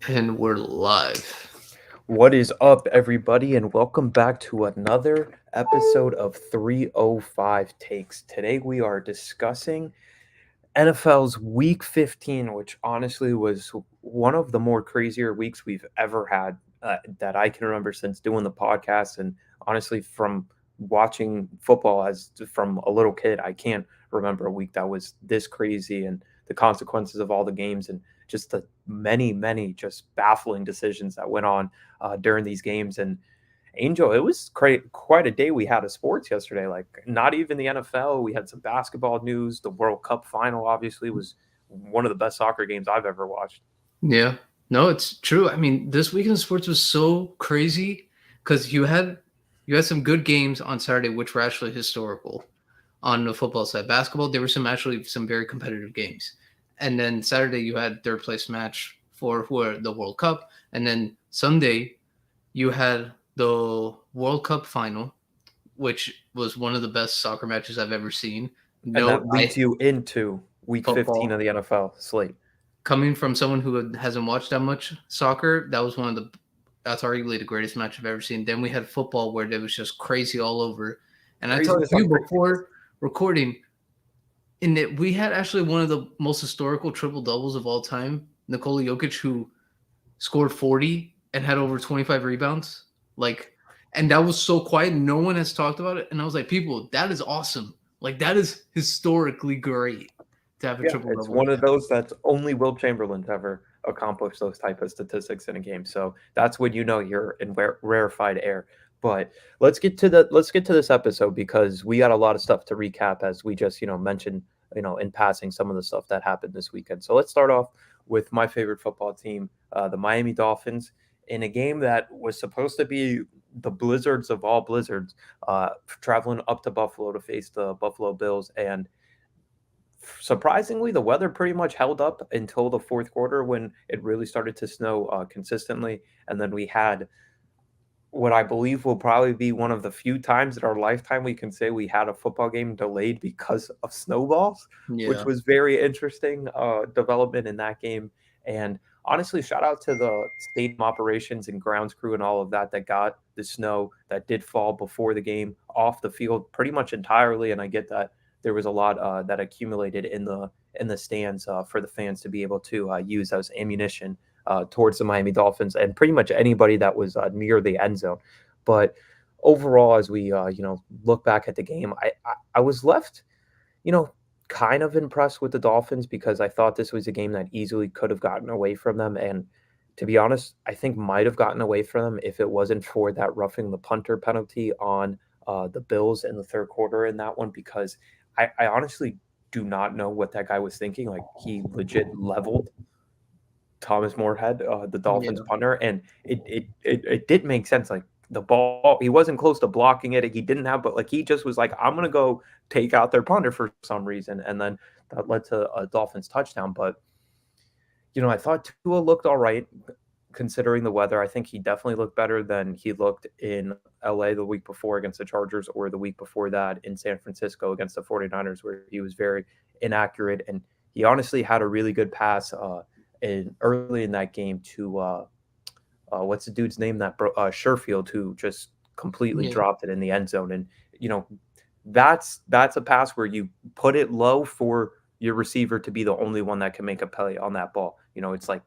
And we're live. What is up, everybody, and welcome back to another episode of 305 Takes. Today we are discussing NFL's Week 15, which honestly was one of the more crazier weeks we've ever had that I can remember since doing the podcast. And honestly, from watching football as from a little kid, I can't remember a week that was this crazy and the consequences of all the games and just the many just baffling decisions that went on during these games. And Angel, it was quite a day we had of sports yesterday. Like, not even the NFL. We had some basketball news. The World Cup final, obviously, was one of the best soccer games I've ever watched. Yeah. No, it's true. I mean, this weekend in sports was so crazy because you had some good games on Saturday, which were actually historical on the football side. Basketball, there were some very competitive games. And then Saturday you had third place match for the World Cup. And then Sunday you had the World Cup final, which was one of the best soccer matches I've ever seen. And No, that leads you into week 15 of football. the NFL slate. Coming from someone who hasn't watched that much soccer, that was one of the that's arguably the greatest match I've ever seen. Then we had football where it was just crazy all over. And I talked Craziness to on you craziness. before recording in that we had actually one of the most historical triple doubles of all time. Nikola Jokic, who scored 40 and had over 25 rebounds. Like, and that was so quiet. No one has talked about it. And I was like, people, that is awesome. Like, that is historically great to have a Yeah, triple it's double like one of that. those that's only Will Chamberlain's ever accomplished those type of statistics in a game. So that's when you know you're in rarefied air. But let's get to this episode because we got a lot of stuff to recap as we just mentioned in passing some of the stuff that happened this weekend. So let's start off with my favorite football team, the Miami Dolphins, in a game that was supposed to be the blizzards of all blizzards, traveling up to Buffalo to face the Buffalo Bills. And surprisingly, the weather pretty much held up until the fourth quarter when it really started to snow consistently. And then we had what I believe will probably be one of the few times in our lifetime we can say we had a football game delayed because of snowballs, which Yeah. was very interesting development in that game. And honestly, shout out to the stadium operations and grounds crew and all of that that got the snow that did fall before the game off the field pretty much entirely. And I get that there was a lot that accumulated in the stands for the fans to be able to use as ammunition towards the Miami Dolphins and pretty much anybody that was near the end zone. But overall, as we look back at the game, I was left you know kind of impressed with the Dolphins because I thought this was a game that easily could have gotten away from them. And to be honest, I think might have gotten away from them if it wasn't for that roughing the punter penalty on the Bills in the third quarter in that one because I honestly do not know what that guy was thinking. Like he legit leveled Thomas Moorhead, the Dolphins Yeah. punter, and it did make sense. Like the ball, he wasn't close to blocking it. He didn't have, but like he just was like, I'm gonna go take out their punter for some reason, and then that led to a Dolphins touchdown. But I thought Tua looked all right considering the weather. I think he definitely looked better than he looked in LA the week before against the Chargers or the week before that in San Francisco against the 49ers, where he was very inaccurate. And he honestly had a really good pass early in that game to what's the dude's name that Sherfield, who just completely Yeah. dropped it in the end zone. And you know that's a pass where you put it low for your receiver to be the only one that can make a play on that ball. It's like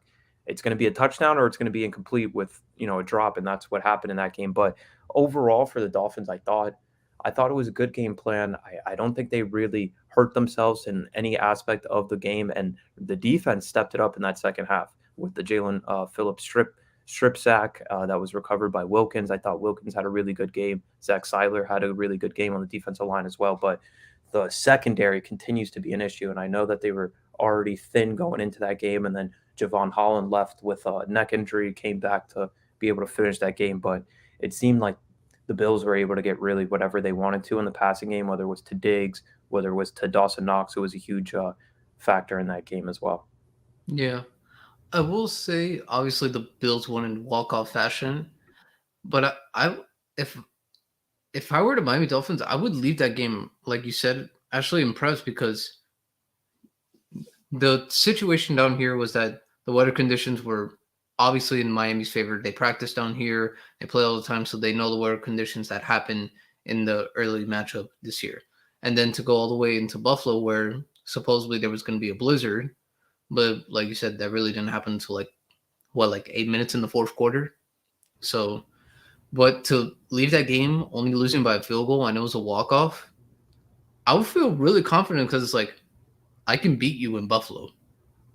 it's going to be a touchdown or it's going to be incomplete with a drop, and that's what happened in that game. But overall, for the Dolphins, I thought it was a good game plan. I don't think they really hurt themselves in any aspect of the game, and the defense stepped it up in that second half with the Jalen Phillips strip sack that was recovered by Wilkins. I thought Wilkins had a really good game. Zach Seiler had a really good game on the defensive line as well. But the secondary continues to be an issue, and I know that they were already thin going into that game, and then Javon Holland left with a neck injury, came back to be able to finish that game. But it seemed like the Bills were able to get really whatever they wanted to in the passing game, whether it was to Diggs, whether it was to Dawson Knox, who was a huge factor in that game as well. Yeah. I will say, obviously, the Bills won in walk-off fashion, but I if if I were the Miami Dolphins, I would leave that game, like you said, actually impressed because the situation down here was that the weather conditions were obviously in Miami's favor. They practice down here, they play all the time, so they know the weather conditions that happen in the early matchup this year. And then to go all the way into Buffalo, where supposedly there was going to be a blizzard, but like you said, that really didn't happen until like what, like 8 minutes in the fourth quarter. So, but to leave that game only losing by a field goal, I know it was a walk off. I would feel really confident because it's like I can beat you in Buffalo.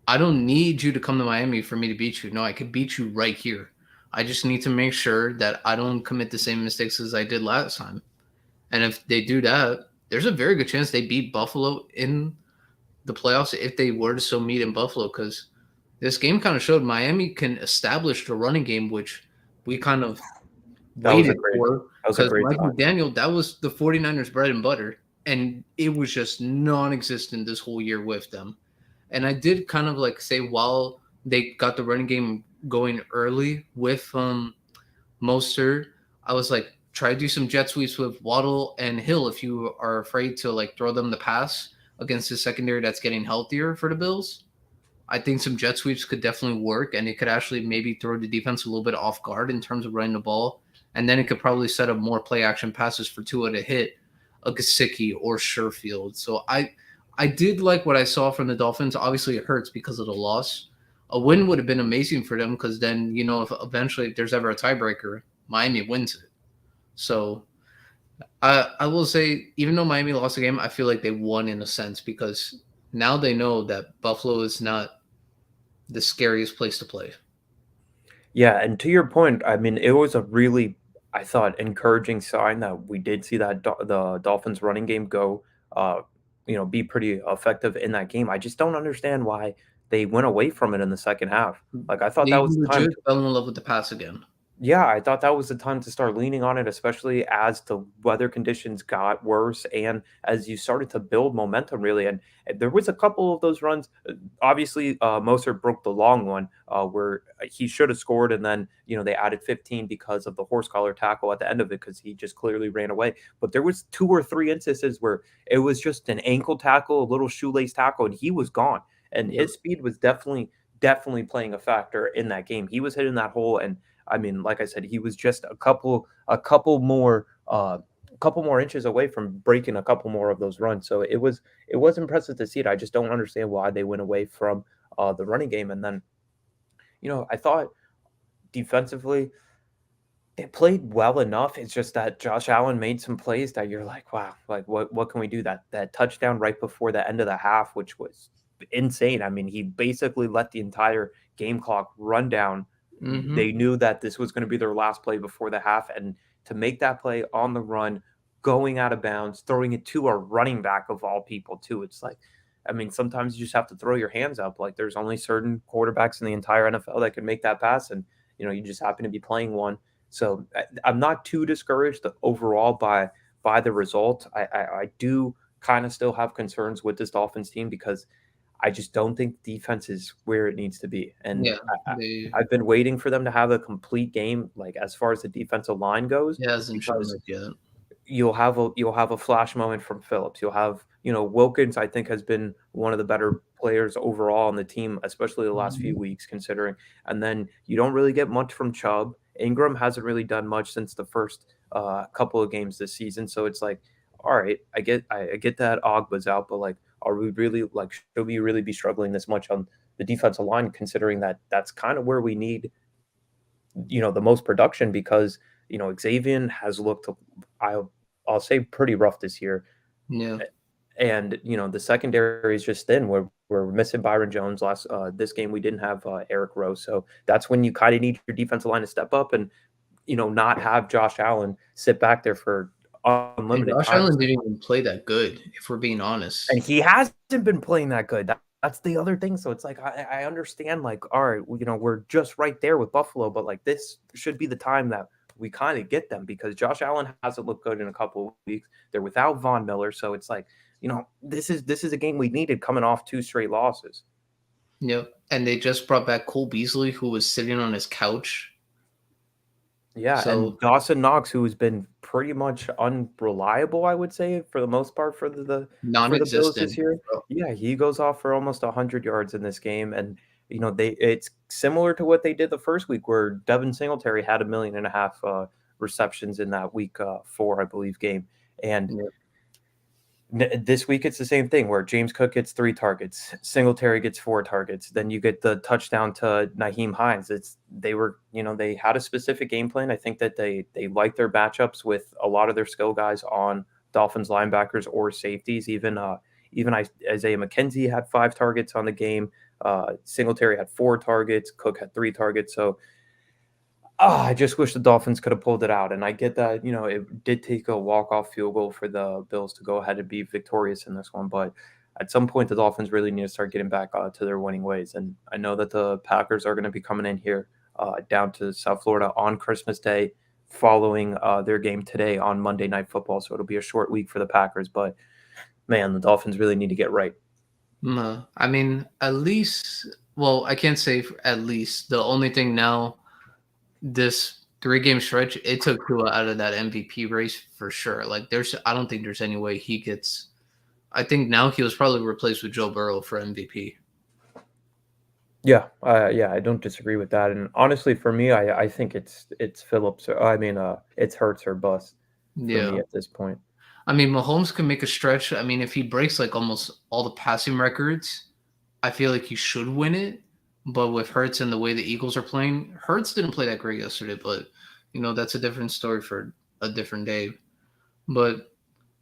I don't need you to come to Miami for me to beat you. No, I could beat you right here. I just need to make sure that I don't commit the same mistakes as I did last time. And if they do that, there's a very good chance they beat Buffalo in the playoffs if they were to so meet in Buffalo. Because this game kind of showed Miami can establish the running game, which we kind of waited for. that was a Because great Mike time. McDaniel, that was the 49ers bread and butter. And it was just non existent this whole year with them. And I did kind of like say while they got the running game going early with Mostert, I was like, try to do some jet sweeps with Waddle and Hill if you are afraid to like throw them the pass against the secondary that's getting healthier for the Bills. I think some jet sweeps could definitely work, and it could actually maybe throw the defense a little bit off guard in terms of running the ball. And then it could probably set up more play action passes for Tua to hit a Gesicki or Sherfield. So I did like what I saw from the Dolphins. Obviously, it hurts because of the loss. A win would have been amazing for them because then, if eventually if there's ever a tiebreaker, Miami wins it. So I will say, even though Miami lost the game, I feel like they won in a sense because now they know that Buffalo is not the scariest place to play. Yeah, and to your point, I mean, it was a really, I thought, encouraging sign that we did see that the Dolphins running game go, uh, be pretty effective in that game. I just don't understand why they went away from it in the second half. Like I thought that They was the time. legit fell in love with the pass again. Yeah, I thought that was the time to start leaning on it, especially as the weather conditions got worse and as you started to build momentum, really. And there was a couple of those runs. Obviously, Moser broke the long one where he should have scored, and then they added 15 because of the horse collar tackle at the end of it because he just clearly ran away. But there was two or three instances where it was just an ankle tackle, a little shoelace tackle, and he was gone. And Yep. his speed was definitely playing a factor in that game. He was hitting that hole and I mean, like I said, he was just a couple more inches away from breaking a couple more of those runs. So it was impressive to see it. I just don't understand why they went away from the running game. And then, I thought defensively they played well enough. It's just that Josh Allen made some plays that you're like, wow, like what can we do? That touchdown right before the end of the half, which was insane. I mean, he basically let the entire game clock run down. Hmm. They knew that this was going to be their last play before the half, and to make that play on the run, going out of bounds, throwing it to a running back of all people too. It's like, I mean, sometimes you just have to throw your hands up. Like there's only certain quarterbacks in the entire NFL that can make that pass, and you just happen to be playing one. So I'm not too discouraged overall by the result. I do kind of still have concerns with this Dolphins team because I just don't think defense is where it needs to be. And Yeah, they I've been waiting for them to have a complete game, like as far as the defensive line goes, it hasn't shown because up yet. you'll have a flash moment from Phillips. You'll have Wilkins. I think has been one of the better players overall on the team, especially the last few Mhm. weeks, considering. And then you don't really get much from Chubb. Ingram hasn't really done much since the first couple of games this season. So it's like, all right, I get that Ogba's out, but like, are we really like should we really be struggling this much on the defensive line, considering that that's kind of where we need the most production because Xavier has looked I'll say pretty rough this year. Yeah, And the secondary is just thin. We're missing Byron Jones last this game. We didn't have Eric Rowe, so that's when you kind of need your defensive line to step up and not have Josh Allen sit back there for and unlimited Josh time. Allen didn't even play that good, if we're being honest. And he hasn't been playing that good. That's the other thing. So it's like I understand, like, all right, we're just right there with Buffalo, but like this should be the time that we kind of get them because Josh Allen hasn't looked good in a couple of weeks. They're without Von Miller, so it's like this is a game we needed coming off two straight losses. Yep, and they just brought back Cole Beasley, who was sitting on his couch. Yeah, and So Dawson Knox, who has been pretty much unreliable, I would say, for the most part for the Bills this non-existent. year. Bro. Yeah, he goes off for almost 100 yards in this game, and it's similar to what they did the first week, where Devin Singletary had 1.5 million receptions in that week 4, I believe, game. And Yeah. this week it's the same thing, where James Cook gets 3 targets, Singletary gets 4 targets. Then you get the touchdown to Naheem Hines. They had a specific game plan. I think that they like their matchups with a lot of their skill guys on Dolphins linebackers or safeties. Even Isaiah McKenzie had 5 targets on the game. Singletary had 4 targets. Cook had 3 targets. So I just wish the Dolphins could have pulled it out. And I get that, it did take a walk-off field goal for the Bills to go ahead and be victorious in this one. But at some point, the Dolphins really need to start getting back to their winning ways. And I know that the Packers are going to be coming in here down to South Florida on Christmas Day, following their game today on Monday Night Football. So it'll be a short week for the Packers. But, man, the Dolphins really need to get right. I mean, at least, well, I can't say at least. The only thing now, this 3-game stretch, it took Tua out of that MVP race for sure. Like, I don't think there's any way he gets. I think now he was probably replaced with Joe Burrow for MVP. Yeah, I don't disagree with that. And honestly, for me, I think it's Phillips. It's Hurts or bust for Yeah. me at this point. I mean, Mahomes can make a stretch. I mean, if he breaks like almost all the passing records, I feel like he should win it. But with Hurts and the way the Eagles are playing, Hurts didn't play that great yesterday, but that's a different story for a different day. But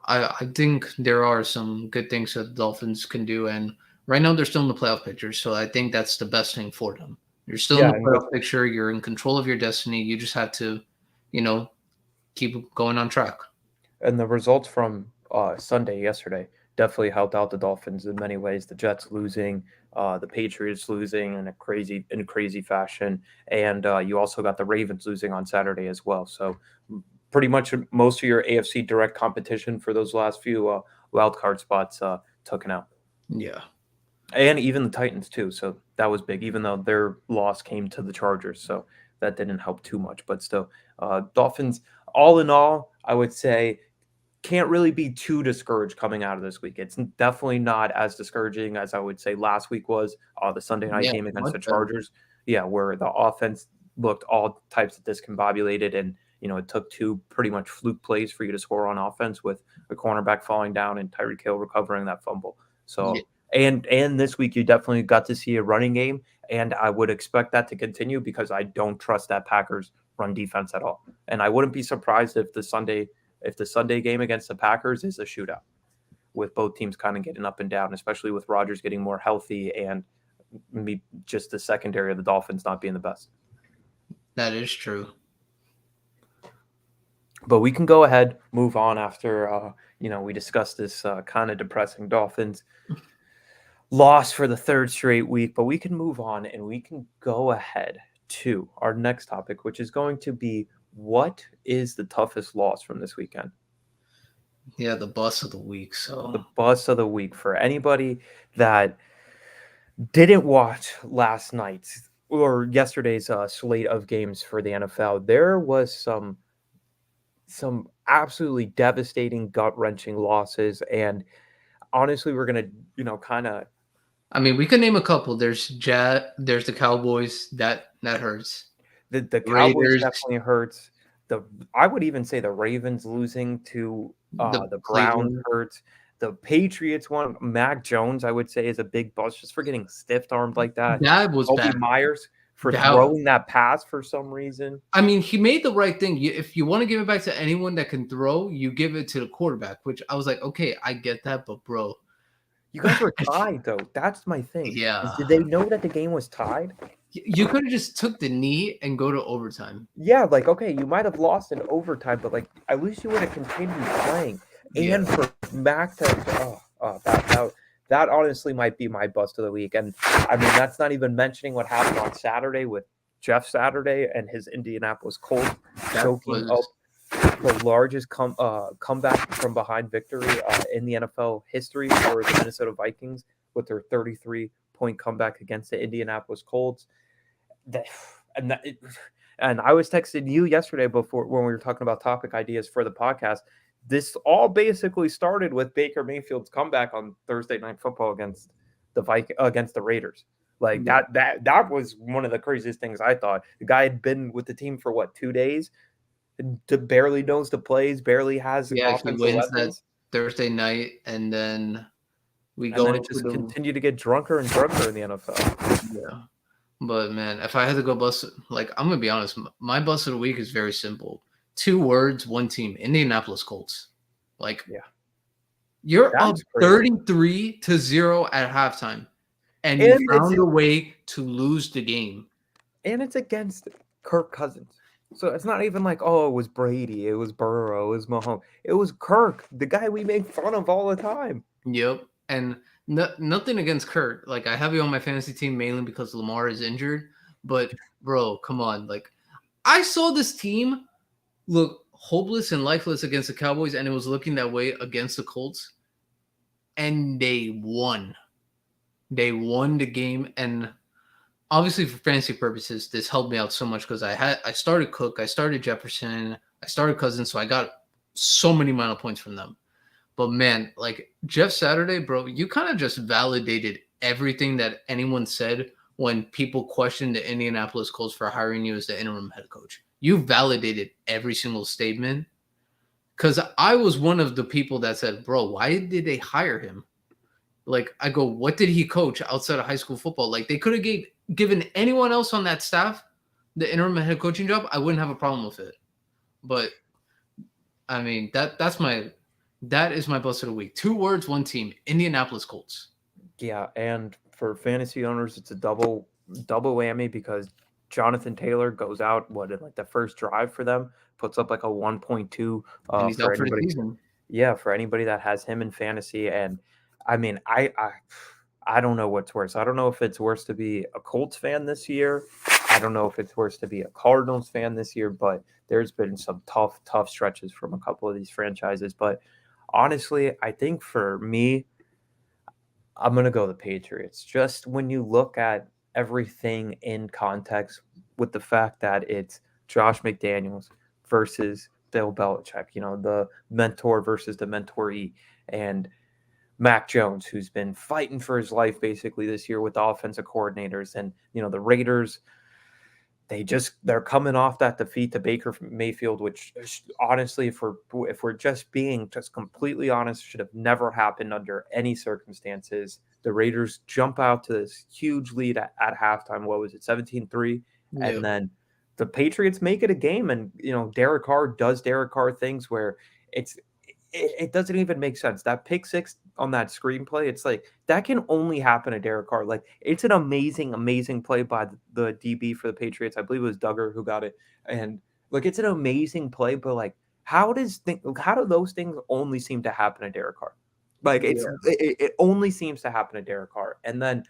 I think there are some good things that the Dolphins can do, and right now they're still in the playoff picture, so I think that's the best thing for them. You're still in Yeah, the and playoff picture. You're in control of your destiny. You just have to, you know, keep going on track. the results from Sunday yesterday definitely helped out the Dolphins in many ways. The Jets losing, the Patriots losing in a crazy fashion, and you also got the Ravens losing on Saturday as well. So pretty much most of your AFC direct competition for those last few wild card spots taken out. Yeah. And even the Titans too. So that was big, even though their loss came to the Chargers. So that didn't help too much. But still, Dolphins, all in all, I would say can't really be too discouraged coming out of this week. It's definitely not as discouraging as I would say last week was, the Sunday night Yeah, game against much the better. Chargers. Yeah, where the offense looked all types of discombobulated, and it took 2 pretty much fluke plays for you to score on offense, with a cornerback falling down and Tyreek Hill recovering that fumble. Yeah. So and this week you definitely got to see a running game, and I would expect that to continue because I don't trust that Packers run defense at all. And I wouldn't be surprised if the Sunday game against the Packers is a shootout, with both teams kind of getting up and down, especially with Rodgers getting more healthy and just the secondary of the Dolphins not being the best. That is true. But we can go ahead, move on after we discussed this kind of depressing Dolphins loss for the 3rd straight week. But we can move on and we can go ahead to our next topic, which is going to be, what is the toughest loss from this weekend? Yeah, the bust of the week. The So bust of the week for anybody that didn't watch last night's or yesterday's slate of games for the NFL. There was some absolutely devastating, gut-wrenching losses, and honestly, we're gonna kind of I mean, we could name a couple. There's the Cowboys. That hurts. the Cowboys Raiders, definitely hurts. The I would even say the Ravens losing to the the Browns Cleveland. hurts. The Patriots one, Mac Jones, I would say, is a big bust just for getting stiff armed like that. That was Kobe bad. Myers for That throwing that pass for some reason. I mean, he made the right thing. If you want to give it back to anyone that can throw, you give it to the quarterback. Which I was like, okay, I get that, but bro, You guys were tied though. That's my thing. yeah, Is did they know that the game was tied? you could have just took the knee and go to overtime. Yeah, like okay, you might have lost in overtime, but like at least you would have continued playing. Yeah, And for Mac to that honestly might be my bust of the week. And I mean that's not even mentioning what happened on Saturday with Jeff Saturday and his Indianapolis Colts that choking up was the largest comeback from behind victory in the NFL history for the Minnesota Vikings with their 33-point comeback against the Indianapolis Colts. That, and that, and I was texting you yesterday before when we were talking about topic ideas for the podcast. This all basically started with Baker Mayfield's comeback on Thursday Night Football against the Raiders. Like Yeah. that was one of the craziest things I thought. The guy had been with the team for what, 2 days, and barely knows the plays, barely has Yeah, he offensive wins that weapons, Thursday night, and then we and then go it to just the continued to get drunker and drunker in the NFL. yeah. But man, if I had to go bust, like I'm gonna be honest, my bust of the week is very simple. 2 words, one team, Indianapolis Colts. Like Yeah, you're up that's crazy. 33-0 at halftime, and you And it's found a way to lose the game. and it's against Kirk Cousins. So it's not even like, oh, it was Brady, it was Burrow, it was Mahomes. It was Kirk, the guy we make fun of all the time. Yep. And nothing against Kurt. Like I have you on my fantasy team mainly because Lamar is injured. But bro, come on. Like I saw this team look hopeless and lifeless against the Cowboys, and it was looking that way against the Colts. And they won. They won the game. And obviously for fantasy purposes, this helped me out so much because I started Cook, I started Jefferson, I started Cousins, so I got so many amount of points from them. But man, like Jeff Saturday, bro, you kind of just validated everything that anyone said when people questioned the Indianapolis Colts for hiring you as the interim head coach. You validated every single statement because I was one of the people that said, bro, why did they hire him? Like, I go, what did he coach outside of high school football? Like, they could have given anyone else on that staff the interim head coaching job. I wouldn't have a problem with it. But I mean, that is my bust of the week. 2 words, one team. Indianapolis Colts. Yeah, and for fantasy owners, it's a double whammy because Jonathan Taylor goes out what in like the first drive for them, puts up like a 1.2 And he's for out for the anybody. season. Yeah, for anybody that has him in fantasy. And I mean, I don't know what's worse. I don't know if it's worse to be a Colts fan this year. I don't know if it's worse to be a Cardinals fan this year, but there's been some tough stretches from a couple of these franchises. But honestly, I think for me, I'm going to go the Patriots. Just when you look at everything in context with the fact that it's Josh McDaniels versus Bill Belichick, the mentor versus the mentoree, and Mac Jones, who's been fighting for his life basically this year with the offensive coordinators. And, the Raiders, they're coming off that defeat to Baker Mayfield, which honestly, if we're just being just completely honest, should have never happened under any circumstances. The Raiders jump out to this huge lead at halftime. What was it, 17-3? Yeah. And then the Patriots make it a game. And, Derek Carr does Derek Carr things where it doesn't even make sense. That pick six on that screenplay, it's like that can only happen to Derek Carr. Like it's an amazing play by the DB for the Patriots. I believe it was Duggar who got it, and like it's an amazing play. But like, how do those things only seem to happen to Derek Carr? Like Yeah. it only seems to happen to Derek Carr, and then.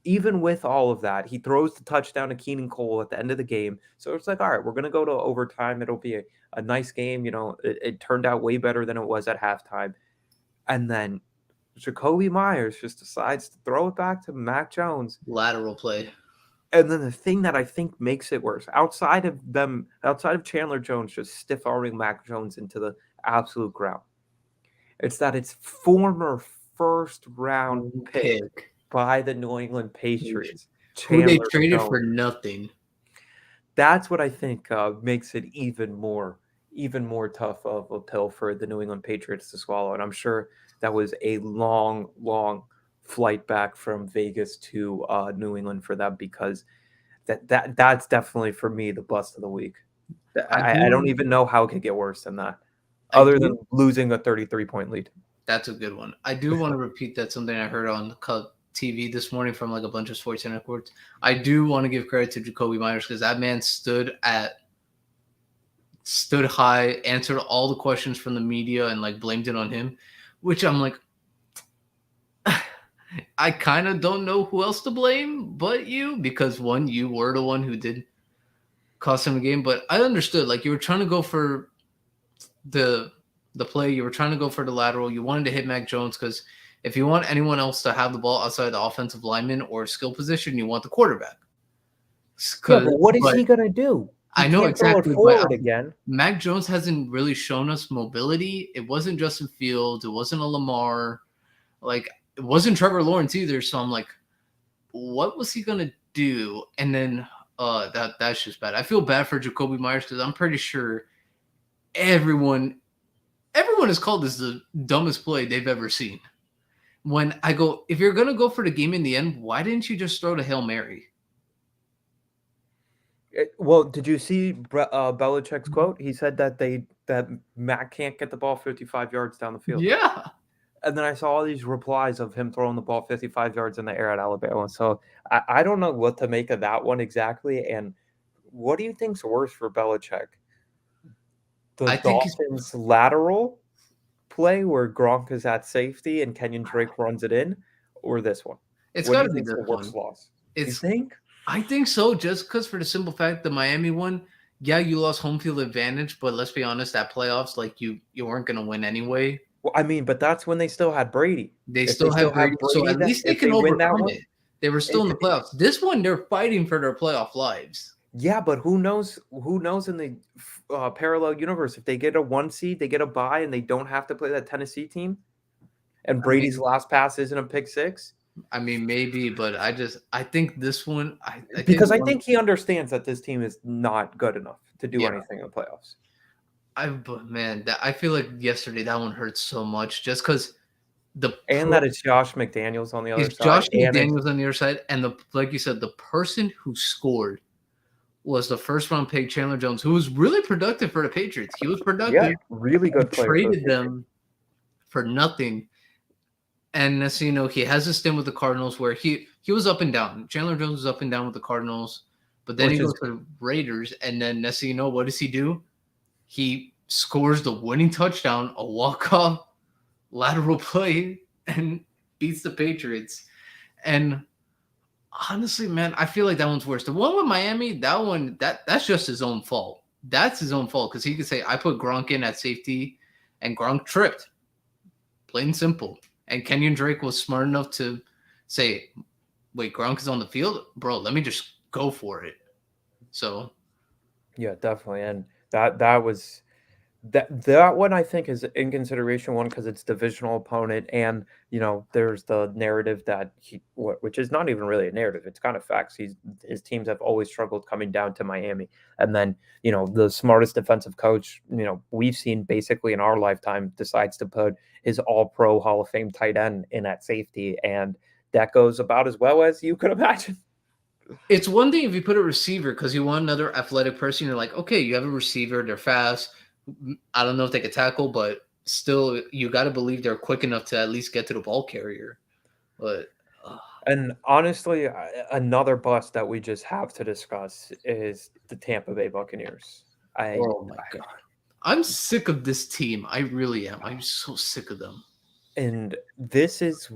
Even with all of that, he throws the touchdown to Keenan Cole at the end of the game. So it's like, all right, we're going to go to overtime. It'll be a nice game. It turned out way better than it was at halftime. And then Jacoby Myers just decides to throw it back to Mac Jones. Lateral play. And then the thing that I think makes it worse, outside of Chandler Jones just stiff arming Mac Jones into the absolute ground, it's that it's former first round pick by the New England Patriots, who they Chandler traded Jones. for nothing. That's what I think makes it even more tough of a pill for the New England Patriots to swallow. And I'm sure that was a long flight back from Vegas to New England for them, because that's definitely for me the bust of the week. I don't even know how it could get worse than that, other than losing a 33-point lead. That's a good one. I do want to repeat that something I heard on TV this morning from like a bunch of sports networks. I do want to give credit to Jacoby Myers because that man stood high, answered all the questions from the media, and like blamed it on him, which I'm like, I kind of don't know who else to blame but you, because one, you were the one who did cost him the game. But I understood, like, you were trying to go for the play, you were trying to go for the lateral, you wanted to hit Mac Jones because if you want anyone else to have the ball outside the offensive lineman or skill position, you want the quarterback. Yeah, but what is he gonna do? I know exactly. Forward again. Mac Jones hasn't really shown us mobility. It wasn't Justin Fields. It wasn't a Lamar. Like, it wasn't Trevor Lawrence either. So I'm like, what was he gonna do? And then that's just bad. I feel bad for Jacoby Myers because I'm pretty sure everyone everyone has called this the dumbest play they've ever seen. When I go, if you're gonna go for the game in the end, why didn't you just throw the Hail Mary? Well, did you see Belichick's quote? He said that that Matt can't get the ball 55 yards down the field. Yeah. And then I saw all these replies of him throwing the ball 55 yards in the air at Alabama. So I don't know what to make of that one exactly. And what do you think's worse for Belichick? The I think it's Dolphins lateral play where Gronk is at safety and Kenyon Drake runs it in, or this one? it's What do gotta you be think's this the worst one. loss? You It's think? I think so, just because for the simple fact the Miami one, yeah, you lost home field advantage, but let's be honest, that playoffs, like you weren't gonna win anyway. Well, I mean, but that's when they still had Brady. They If they still still have have Brady, so Brady, at that least they if can they win that overcome one, it. They were still it, in the playoffs. This one, they're fighting for their playoff lives. yeah, but who knows? Who knows in the parallel universe if they get a 1 seed, they get a bye, and they don't have to play that Tennessee team, and I Brady's mean, last pass isn't a pick six. maybe, but I think this one, I think Because I one, think he understands that this team is not good enough to do yeah. anything in the playoffs. But man, I feel like yesterday that one hurt so much just because the And that it's Josh McDaniels on the other it's side, Josh and it's McDaniels on the other side, and like you said, the person who scored was the first round pick Chandler Jones, who was really productive for the Patriots. He was yeah, productive. really You good player for the traded Patriots. them for nothing. And as you know, he has a stint with the Cardinals where he was up and down. Chandler Jones was up and down with the Cardinals, but then he Which is goes to the Raiders, and then next thing you know, what does he do? He scores the winning touchdown, a walk-off lateral play, and beats the Patriots. And honestly, man, I feel like that one's worse. The one with Miami, that one, that's just his own fault. That's his own fault because he could say, I put Gronk in at safety, and Gronk tripped. Plain and simple. And Kenyon Drake was smart enough to say, wait, Gronk is on the field? Bro, let me just go for it. So, yeah, definitely, and that was that one I think is in consideration one because it's divisional opponent, and there's the narrative that which is not even really a narrative. It's kind of facts. His teams have always struggled coming down to Miami, and then the smartest defensive coach we've seen basically in our lifetime decides to put his All-Pro Hall of Fame tight end in at safety, and that goes about as well as you could imagine. it's one thing if you put a receiver because you want another athletic person. You're like, okay, you have a receiver, they're fast. I don't know if they could tackle, but still, you got to believe they're quick enough to at least get to the ball carrier. But And honestly, another bust that we just have to discuss is the Tampa Bay Buccaneers. I oh my god, I'm sick of this team. I really am. I'm so sick of them. and this is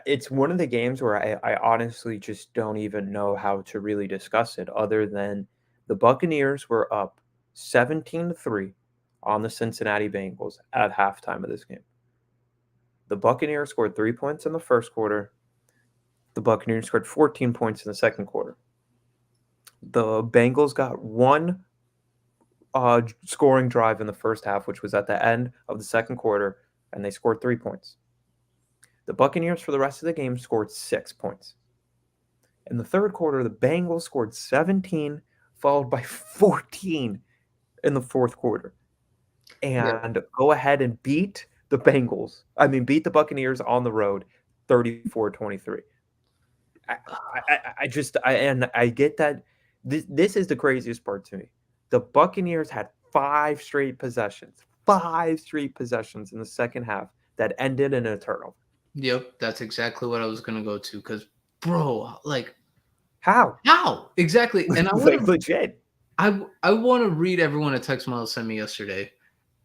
it's one of the games where I honestly just don't even know how to really discuss it other than the Buccaneers were up 17-3 on the Cincinnati Bengals at halftime of this game. The Buccaneers scored 3 points in the first quarter. The Buccaneers scored 14 points in the second quarter. The Bengals got one scoring drive in the first half, which was at the end of the second quarter, and they scored 3 points. The Buccaneers, for the rest of the game, scored 6 points. In the third quarter, the Bengals scored 17, followed by 14 in the fourth quarter, Yeah. and go ahead and beat the Buccaneers on the road 34-23. I get that this is the craziest part to me. The Buccaneers had five straight possessions in the second half that ended in a turnover. Yep, that's exactly what I was gonna go to. Because, bro, like, How? how exactly? And I want Like to, legit. I want to read everyone a text Miles sent me yesterday.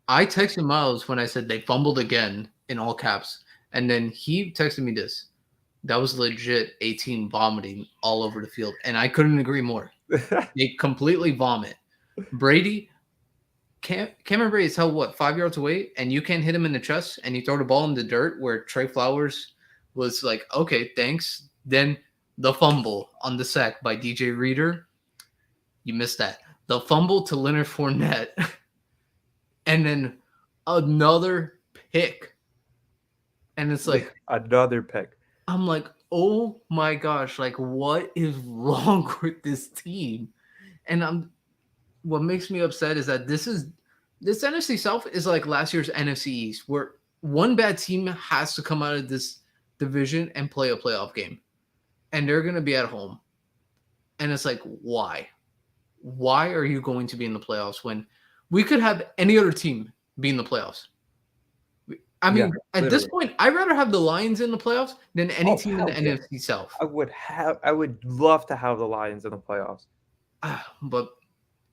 I texted Miles when I said they fumbled again in all caps, and then he texted me this. That was legit 18 vomiting all over the field, and I couldn't agree more. They completely vomit. Brady, Cameron Brady is held what 5 yards away, and you can't hit him in the chest, and you throw the ball in the dirt where Trey Flowers was like, okay, thanks. Then the fumble on the sack by DJ Reader, you missed that. The fumble to Leonard Fournette, and then another pick, and it's like Another pick. I'm like, oh my gosh, like what is wrong with this team? And what makes me upset is that this NFC South is like last year's NFC East, where one bad team has to come out of this division and play a playoff game, and they're gonna be at home. And it's like, why? Why are you going to be in the playoffs when we could have any other team be in the playoffs? I Yeah, mean, at this literally. point, I'd rather have the Lions in the playoffs than any Oh team in the hell yeah! NFC South. I would love to have the Lions in the playoffs. But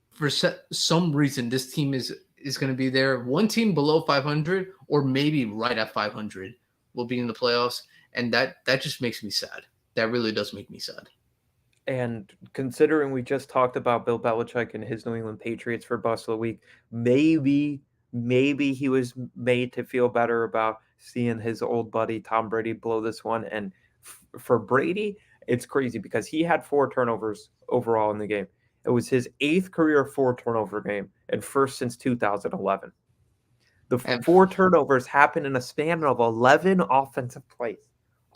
for some reason, this team is going to be there. One team below 500, or maybe right at 500, will be in the playoffs, and that just makes me sad. That really does make me sad. And considering we just talked about Bill Belichick and his New England Patriots for Bust of the Week, maybe he was made to feel better about seeing his old buddy Tom Brady blow this one. And for Brady, it's crazy because he had 4 turnovers overall in the game. It was his 8th career 4 turnover game and first since 2011. The And 4 turnovers happened in a span of 11 offensive plays.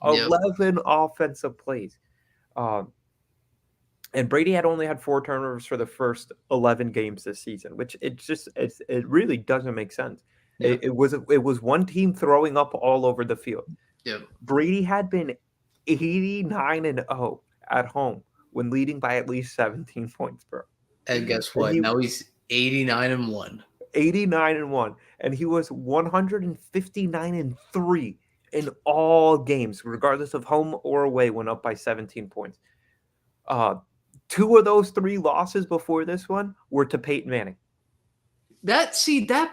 yep, 11 offensive plays. Um, and Brady had only had 4 turnovers for the first 11 games this season, which it really doesn't make sense. yeah, It was one team throwing up all over the field. yep. Brady had been 89-0 at home when leading by at least 17 points, bro. And guess And what? he Now he's 89-1. 89-1, and he was 159-3 in all games, regardless of home or away, when up by 17 points. Uh, 2 of those 3 losses before this one were to Peyton Manning. That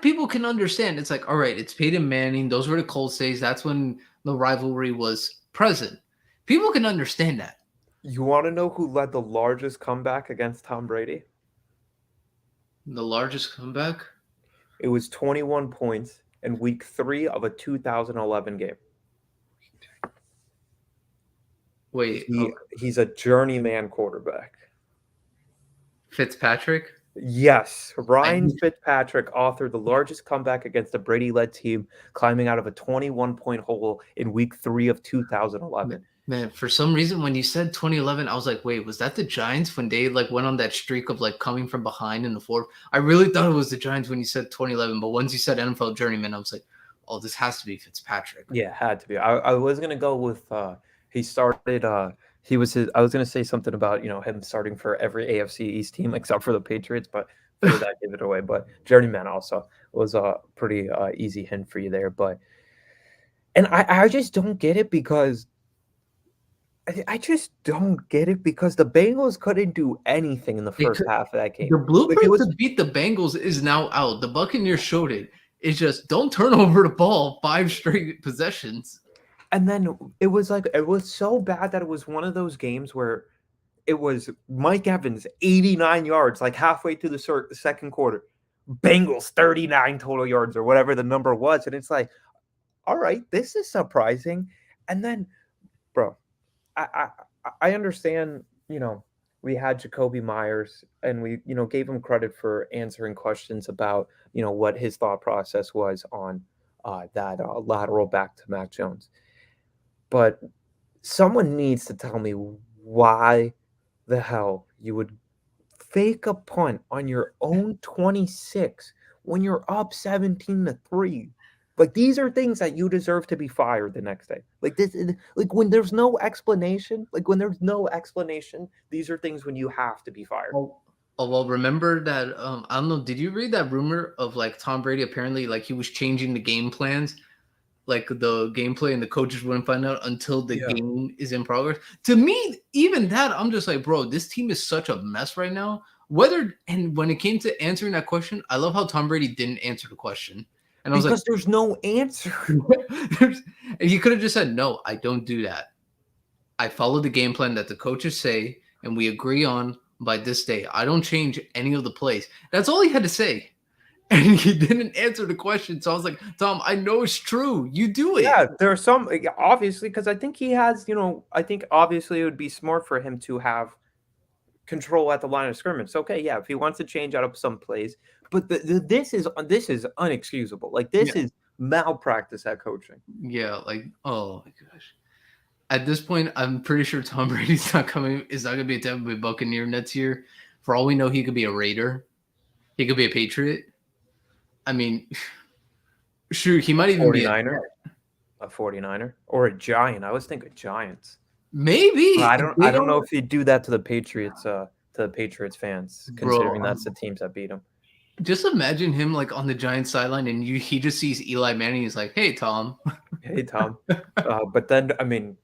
people can understand. It's like, all right, it's Peyton Manning. Those were the Colts days. That's when the rivalry was present. People can understand that. You want to know who led the largest comeback against Tom Brady? The largest comeback. It was 21 points in week 3 of a 2011 game. Wait, He's a journeyman quarterback. Fitzpatrick. Yes, I Ryan Fitzpatrick authored the largest comeback against a Brady-led team, climbing out of a 21-point hole in week 3 of 2011. Man, for some reason, when you said 2011, I was like, wait, was that the Giants when they like went on that streak of like coming from behind in the fourth? I really thought it was the Giants when you said 2011, but once you said NFL journeyman, I was like, oh, this has to be Fitzpatrick. Yeah, had to be. I was gonna go with he started he was his I was gonna say something about him starting for every AFC East team except for the Patriots, but figured that gave it away. But journeyman also was a pretty easy hint for you there. But and I just don't get it because I just don't get it because the Bengals couldn't do anything in the They first could, half of that game. the Like it blueprint was to beat the Bengals is now out. The Buccaneers showed it. It's just don't turn over the ball 5 straight possessions. And then it was so bad that it was one of those games where it was Mike Evans 89 yards, like halfway through the second quarter. Bengals 39 total yards or whatever the number was. And it's like, all right, this is surprising. And then, bro, I understand, we had Jacoby Myers and we, gave him credit for answering questions about, what his thought process was on that lateral back to Mac Jones. But someone needs to tell me why the hell you would fake a punt on your own 26 when you're up 17-3. Like these are things that you deserve to be fired the next day. Like this, like when there's no explanation, these are things when you have to be fired. Well, remember that I don't know, did you read that rumor of like Tom Brady apparently like he was changing the game plans, like the gameplay, and the coaches wouldn't find out until the Yeah. game is in progress? To me, even that, I'm just like, bro, this team is such a mess right now. And when it came to answering that question, I love how Tom Brady didn't answer the question. And I was like, Because there's no answer. and you could have just said, no, I don't do that. I follow the game plan that the coaches say, and we agree on by this day. I don't change any of the plays. That's all he had to say. And he didn't answer the question. So I was like, Tom, I know it's true. You do it. Yeah, there are some obviously because I think he has, I think obviously it would be smart for him to have control at the line of scrimmage. So, okay, yeah, if he wants to change out of some plays, but this is unexcusable. Like this Yeah. is malpractice at coaching. Yeah, like, oh my gosh. At this point, I'm pretty sure Tom Brady's not coming. Is not going to be a Tampa Bay Buccaneer next year. For all we know, he could be a Raider. He could be a Patriot. I mean, shoot, he A might even be a 49er, a 49er, or a Giant. I was thinking Giants. maybe. I If don't they I don't know don't, if he'd do that to the Patriots fans, bro. considering that's the teams that beat him. Just imagine him like on the Giants sideline, and he just sees Eli Manning. He's like, "Hey, Tom." Hey, Tom. But then, I mean,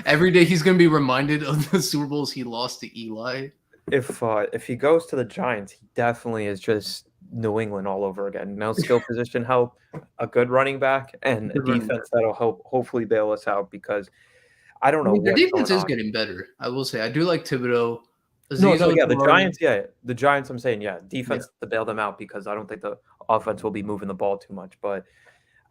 Every day he's gonna be reminded of the Super Bowls he lost to Eli. if he goes to the Giants, he definitely is just New England all over again. No skill position help, a good running back, and a Good running back. defense that'll help hopefully bail us out because I don't I know mean, their what's defense going is on. getting better. I will say, I do like Thibodeau. No, so Zito, yeah, Girardi, the Giants. I'm saying, yeah, yeah, defense to bail them out because I don't think the offense will be moving the ball too much. But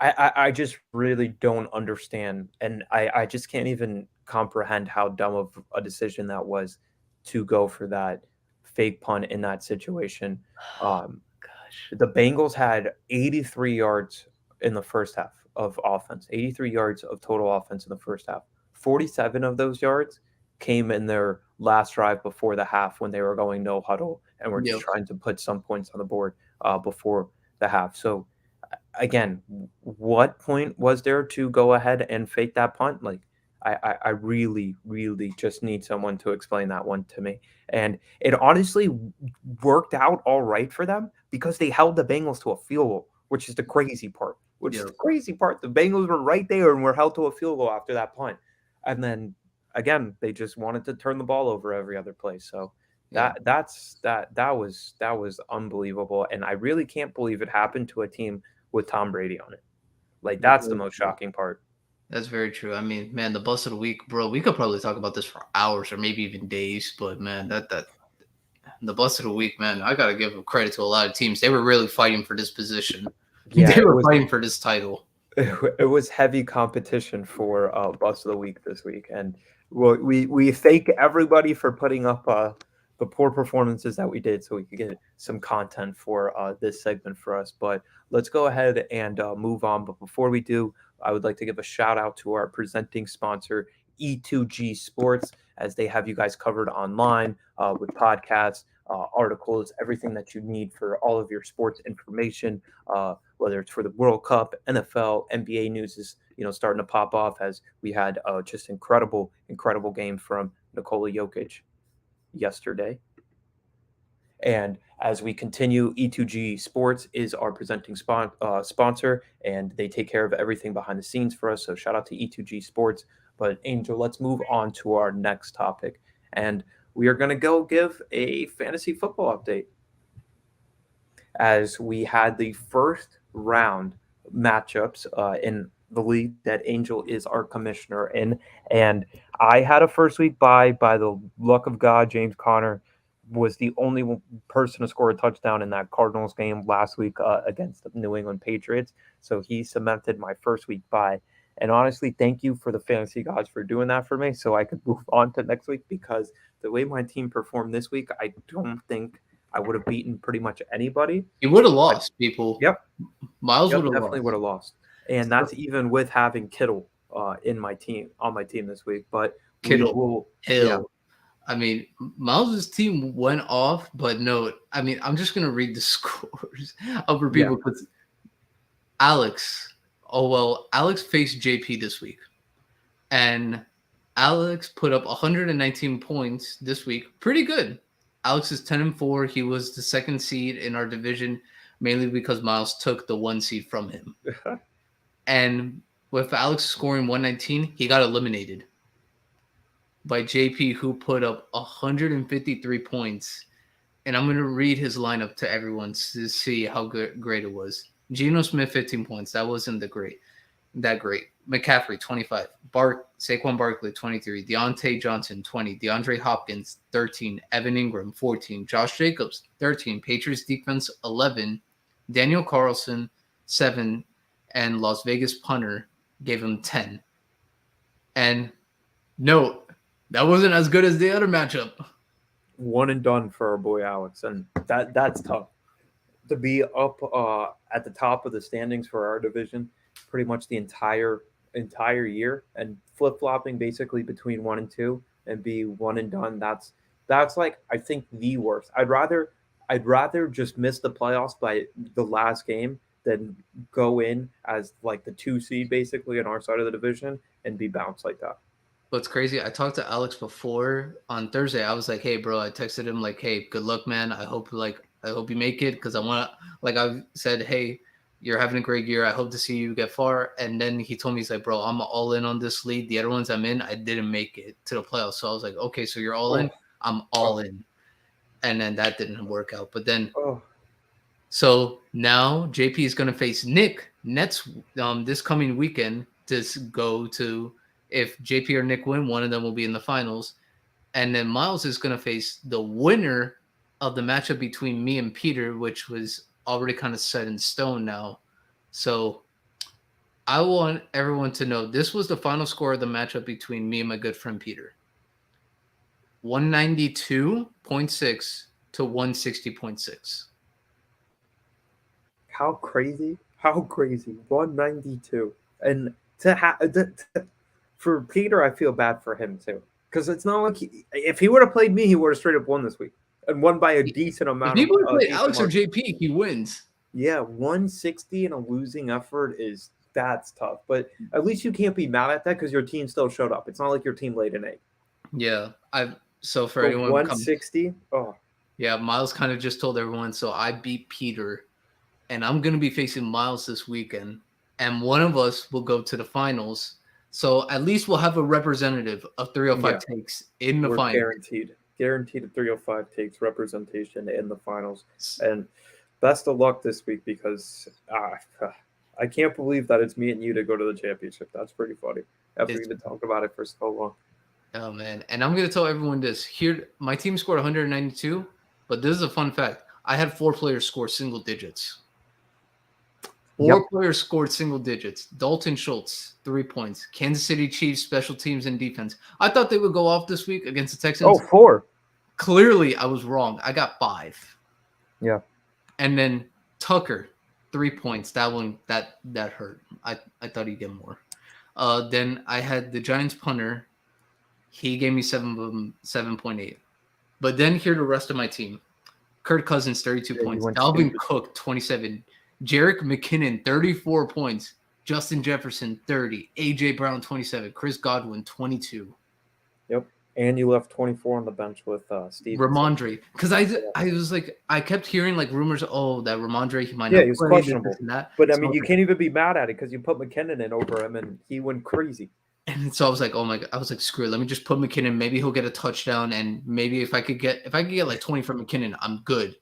I just really don't understand, and I just can't even comprehend how dumb of a decision that was to go for that fake punt in that situation. Um, gosh, the Bengals had 83 yards in the first half of offense, 83 yards of total offense in the first half. 47 of those yards came in their last drive before the half when they were going no huddle and were just yep, trying to put some points on the board before the half. So, again, what point was there to go ahead and fake that punt? Like, I really, really just need someone to explain that one to me. And it honestly worked out all right for them because they held the Bengals to a field goal, which is the crazy part. Which is yep, the crazy part. The Bengals were right there and were held to a field goal after that punt. And then again, they just wanted to turn the ball over every other play. So yeah. that was unbelievable. And I really can't believe it happened to a team with Tom Brady on it. Like that's the Very most true. shocking part. That's very true. I mean, man, the bust of the week, bro. We could probably talk about this for hours or maybe even days. But man, that the bust of the week, man. I gotta give credit to a lot of teams. They were really fighting for this position. Yeah, They were fighting for this title. it was heavy competition for bust of the week this week, and we thank everybody for putting up the poor performances that we did, so we could get some content for this segment for us. But let's go ahead and move on. But before we do, I would like to give a shout out to our presenting sponsor, E2G Sports, as they have you guys covered online with podcasts, articles, everything that you need for all of your sports information. Whether it's for the World Cup, NFL, NBA news is starting to pop off as we had just incredible game from Nikola Jokic yesterday. And as we continue, E2G Sports is our presenting sponsor, and they take care of everything behind the scenes for us. So shout out to E2G Sports. But Angel, let's move on to our next topic, and we are going to go give a fantasy football update as we had the first round matchups in the league that Angel is our commissioner in. And I had a first week bye by the luck of God. James Conner was the only person to score a touchdown in that Cardinals game last week against the New England Patriots. So he cemented my first week bye. And honestly, thank you for the fantasy gods for doing that for me so I could move on to next week because the way my team performed this week, I don't think I would have beaten pretty much anybody. You would have But lost, people. yep, Miles yep, would have definitely would lost. have lost. And that's even with having Kittle in my team on my team this week. But we Kittle, will, yeah, Hill. I mean, Miles's team went off, but no. I mean, I'm just gonna read the scores over yeah. people because Alex. Oh well, Alex faced JP this week, and Alex put up 119 points this week. Pretty good. Alex is 10-4. He was the second seed in our division, mainly because Miles took the one seed from him. And with Alex scoring 119, he got eliminated by JP, who put up 153 points. And I'm going to read his lineup to everyone to see how great it was. Geno Smith, 15 points. That wasn't that great. McCaffrey, 25. Saquon Barkley, 23. Deontay Johnson, 20. DeAndre Hopkins, 13. Evan Ingram, 14. Josh Jacobs, 13. Patriots defense, 11. Daniel Carlson, 7. And Las Vegas punter gave him 10. And note, that wasn't as good as the other matchup. One and done for our boy Alex, and that's tough to be up at the top of the standings for our division, pretty much the entire year, and flip-flopping basically between 1 and 2 and be one and done. That's like I think the worst. I'd rather just miss the playoffs by the last game than go in as like the 2 seed basically on our side of the division and be bounced like that. What's crazy, I talked to Alex before on Thursday. I was like, "Hey, bro," I texted him like, "Hey, good luck, man. I hope you make it because I want to." Like I said, "Hey, you're having a great year. I hope to see you get far." And then he told me he's like, "Bro, I'm all in on this league. The other ones I'm in, I didn't make it to the playoffs." So I was like, "Okay, so you're all in. Oh, I'm oh, all in." And then that didn't work out. But then oh. so now JP is going to face Nick Nets this coming weekend to go to. If JP or Nick win, one of them will be in the finals. And then Myles is going to face the winner of the matchup between me and Peter, which was already kind of set in stone now. So I want everyone to know this was the final score of the matchup between me and my good friend Peter. 192.6 to 160.6. How crazy? How crazy? 192. And for Peter, I feel bad for him too. Because it's not like if he would have played me, he would have straight up won this week and won by a decent If amount he of would have played decent Alex or margin. JP, he wins. Yeah, 160 in a losing effort that's tough. But at least you can't be mad at that because your team still showed up. It's not like your team laid an egg. Yeah. So for But anyone 160, oh, yeah, Myles kind of just told everyone. So I beat Peter, and I'm going to be facing Myles this weekend, and one of us will go to the finals. So at least we'll have a representative of 305 yeah, takes in the we're final. guaranteed a 305 takes representation in the finals. And best of luck this week because I can't believe that it's me and you to go to the championship. That's pretty funny after It's we've been talking about it for so long. oh man, and I'm going to tell everyone this. Here, my team scored 192, but this is a fun fact. I had 4 players score single digits. Yep. 4 players scored single digits. Dalton Schultz, 3 points. Kansas City Chiefs, special teams and defense. I thought they would go off this week against the Oh, Texans. 4. Clearly, I was wrong. I got 5. Yeah. And then Tucker, 3 points. That one that hurt. I thought he'd get more. Then I had the Giants punter. He gave me 7.8. But then here the rest of my team. Kirk Cousins, 32 Yeah, you points. went Dalvin stupid. Cook, 27. Jerick McKinnon, 34 points. Justin Jefferson, 30. AJ Brown, 27. Chris Godwin, 22. Yep. And you left 24 on the bench with Stevenson. Ramondre. Because I was like, I kept hearing like rumors, oh, that Ramondre, he might Yeah, not he was play, this questionable. and that. But I So I mean, was you like, can't even be mad at it because you put McKinnon in over him and he went crazy. and so I was like, oh my god, I was like, screw it. Let me just put McKinnon. Maybe he'll get a touchdown. And maybe if I could get like 20 from McKinnon, I'm good.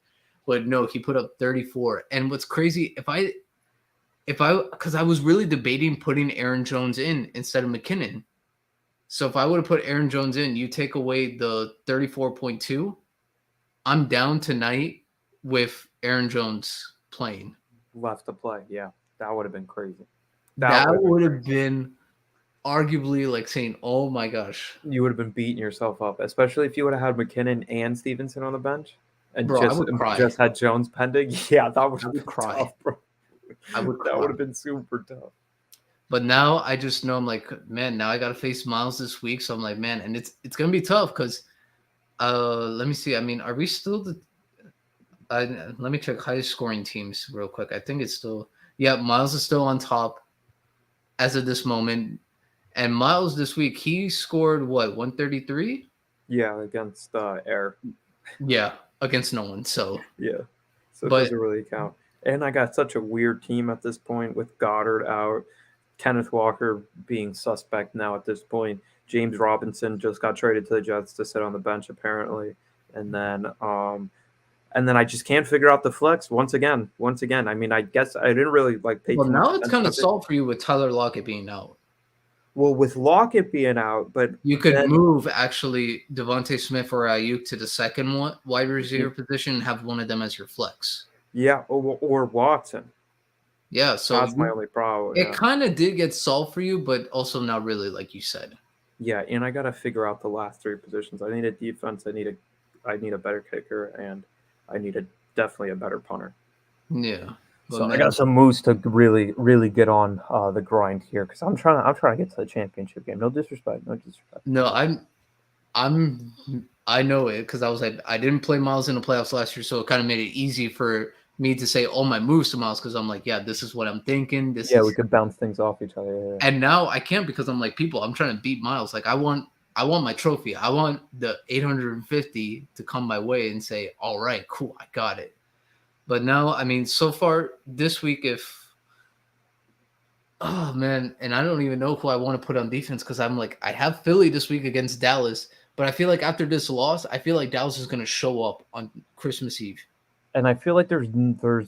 But no, he put up 34. And what's crazy, because I was really debating putting Aaron Jones in instead of McKinnon. So if I would have put Aaron Jones in, you take away the 34.2, I'm down tonight with Aaron Jones playing. Left to play. Yeah, that would have been crazy. That That would have been would have crazy. been arguably like saying, oh my gosh. You would have been beating yourself up, especially if you would have had McKinnon and Stevenson on the bench and Bro, I would cry. just had Jones pending. Yeah, that would I have would been cry. tough, bro. I would That cry. would have been super tough. But now I just know I'm like, man, now I gotta face Myles this week. So I'm like, man, and it's gonna be tough because let me see. I mean, are we still the let me check highest scoring teams real quick. I think it's still yeah, Myles is still on top as of this moment. And Myles this week, he scored what, 133? Yeah, against Air. Yeah, against no one. So Yeah, so it but doesn't really count. And I got such a weird team at this point with Goddard out, Kenneth Walker being suspect now at this point. James Robinson just got traded to the Jets to sit on the bench apparently, and then I just can't figure out the flex once again. Once again, I mean, I guess I didn't really like pay well too much now it's attention kind to of it. solved for you with Tyler Lockett being out. Well, with Lockett being out, but You could then move actually Devontae Smith or Ayuk to the second one wide receiver position and have one of them as your flex. yeah, or Watson. Yeah, so That's my only problem. it Yeah. kind of did get solved for you, but also not really, like you said. Yeah, and I gotta figure out the last 3 positions. I need a defense. I need a better kicker, and I need definitely a better punter. Yeah. But So I got man, some moves to really, really get on the grind here because I'm trying to get to the championship game. No disrespect, no disrespect. no, I'm I know it because I was like I didn't play Miles in the playoffs last year, so it kind of made it easy for me to say all my moves to Miles because I'm like, yeah, this is what I'm thinking. This Yeah, we is, could bounce things off each other. Yeah, and now I can't because I'm like, people, I'm trying to beat Miles. Like I want my trophy. I want the 850 to come my way and say, all right, cool, I got it. But now, I mean, so far this week, if oh man, and I don't even know who I want to put on defense because I'm like, I have Philly this week against Dallas, but I feel like after this loss, I feel like Dallas is going to show up on Christmas Eve. and I feel like there's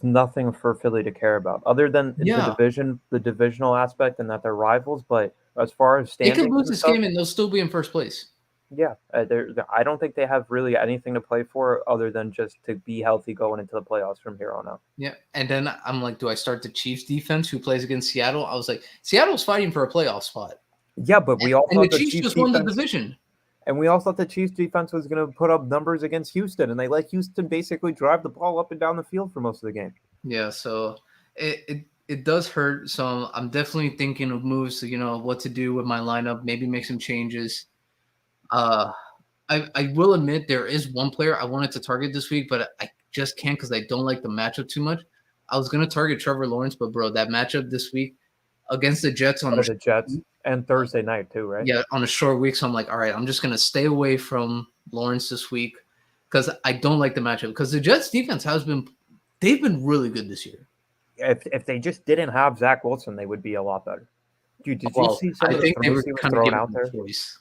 nothing for Philly to care about other than Yeah, the divisional aspect, and that they're rivals. But as far as they could standings lose and this stuff, game and they'll still be in first place. yeah, I don't think they have really anything to play for other than just to be healthy going into the playoffs from here on out. Yeah, and then I'm like, do I start the Chiefs defense who plays against Seattle? I was like, Seattle's fighting for a playoff spot, Yeah, but we all and the thought the Chiefs Chiefs just won the defense, division. and we all thought the Chiefs defense was going to put up numbers against Houston, and they let Houston basically drive the ball up and down the field for most of the game. Yeah, so it does hurt. So I'm definitely thinking of moves. You know what to do with my lineup. Maybe make some changes. Uh, I will admit there is one player I wanted to target this week, but I just can't because I don't like the matchup too much. I was gonna target Trevor Lawrence, but bro, that matchup this week against the Jets on Oh, a the Jets and Thursday night too, right? yeah, on a short week. So I'm like, all right, I'm just gonna stay away from Lawrence this week because I don't like the matchup. Because the Jets defense has been they've been really good this year. If they just didn't have Zach Wilson, they would be a lot better. Dude, did you Well, see some I of the think they throws were he was kind of throwing giving out him there? a choice.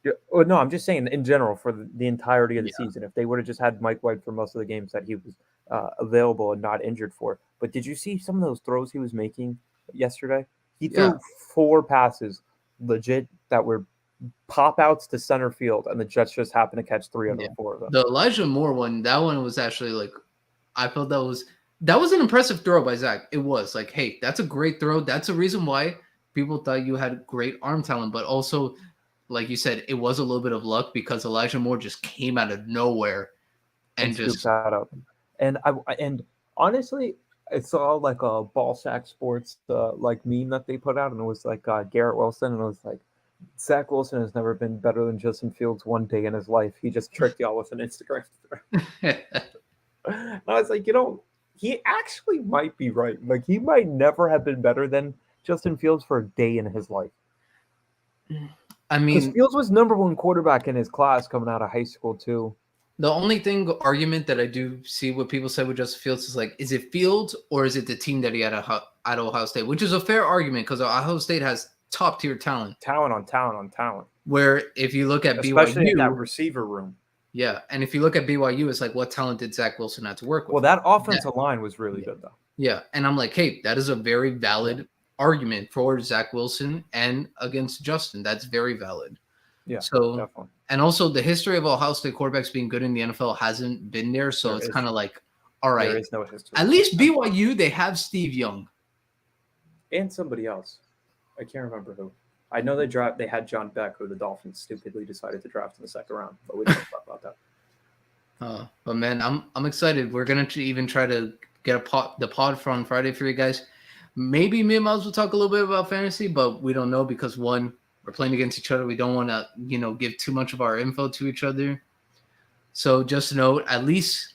Yeah, well, no, I'm just saying in general for the entirety of the Yeah, season. If they would have just had Mike White for most of the games that he was available and not injured for, but did you see some of those throws he was making yesterday? He yeah. threw 4 passes, legit, that were pop outs to center field, and the Jets just happened to catch 3 out of Yeah. the 4 of them. The Elijah Moore one, that one was actually like I felt that was an impressive throw by Zach. It was like, hey, that's a great throw. That's a reason why people thought you had great arm talent, but also, like you said, it was a little bit of luck because Elijah Moore just came out of nowhere And and scooped just that up. And honestly, I saw like a Ball Sack Sports like meme that they put out, and it was like Garrett Wilson, and it was like Zach Wilson has never been better than Justin Fields one day in his life. He just tricked y'all with an Instagram. And I was like, he actually might be right. Like he might never have been better than Justin Fields for a day in his life. I Because mean, Fields was #1 quarterback in his class coming out of high school too. the only thing argument that I do see what people say with Justin Fields is like, is it Fields or is it the team that he had at Ohio State? Which is a fair argument because Ohio State has top tier talent. Talent on talent on talent. Where if you look at Especially in that BYU, receiver room. yeah, and if you look at BYU, it's like what talent did Zach Wilson have to work with? Well, that offensive line was really Yeah. good though. Yeah, and I'm like, hey, that is a very valid argument for Zach Wilson and against Justin. That's very valid. Yeah, So, definitely. and also the history of Ohio State quarterbacks being good in the NFL hasn't been there. So it's kind of like, all There right, is no history. at least BYU, they have Steve Young. And somebody else. I can't remember who. I know they had John Beck, who the Dolphins stupidly decided to draft in the second round, but we don't talk about that. But man, I'm excited. We're gonna even try to get the pod for on Friday for you guys. Maybe me and Miles will talk a little bit about fantasy, but we don't know because one, we're playing against each other. We don't want to, give too much of our info to each other. So just note, at least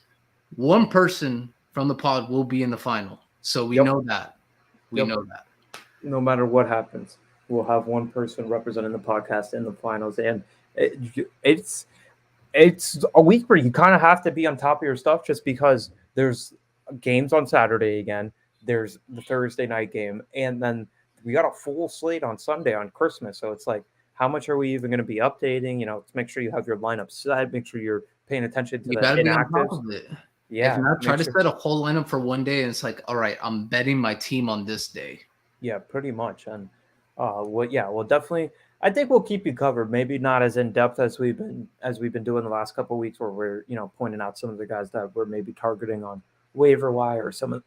one person from the pod will be in the final. So we know that. We know that. No matter what happens, we'll have one person representing the podcast in the finals, and it's a week where you kind of have to be on top of your stuff, just because there's games on Saturday again. There's the Thursday night game, and then we got a full slate on Sunday on Christmas. So it's like, how much are we even going to be updating? To make sure you have your lineup set, make sure you're paying attention to You the got to be on top inactives. of it. Yeah, If not, try to set a whole lineup for one day, and it's like, all right, I'm betting my team on this day. Yeah, pretty much. And well, definitely. I think we'll keep you covered. Maybe not as in depth as we've been doing the last couple of weeks, where we're pointing out some of the guys that we're maybe targeting on waiver wire, or some of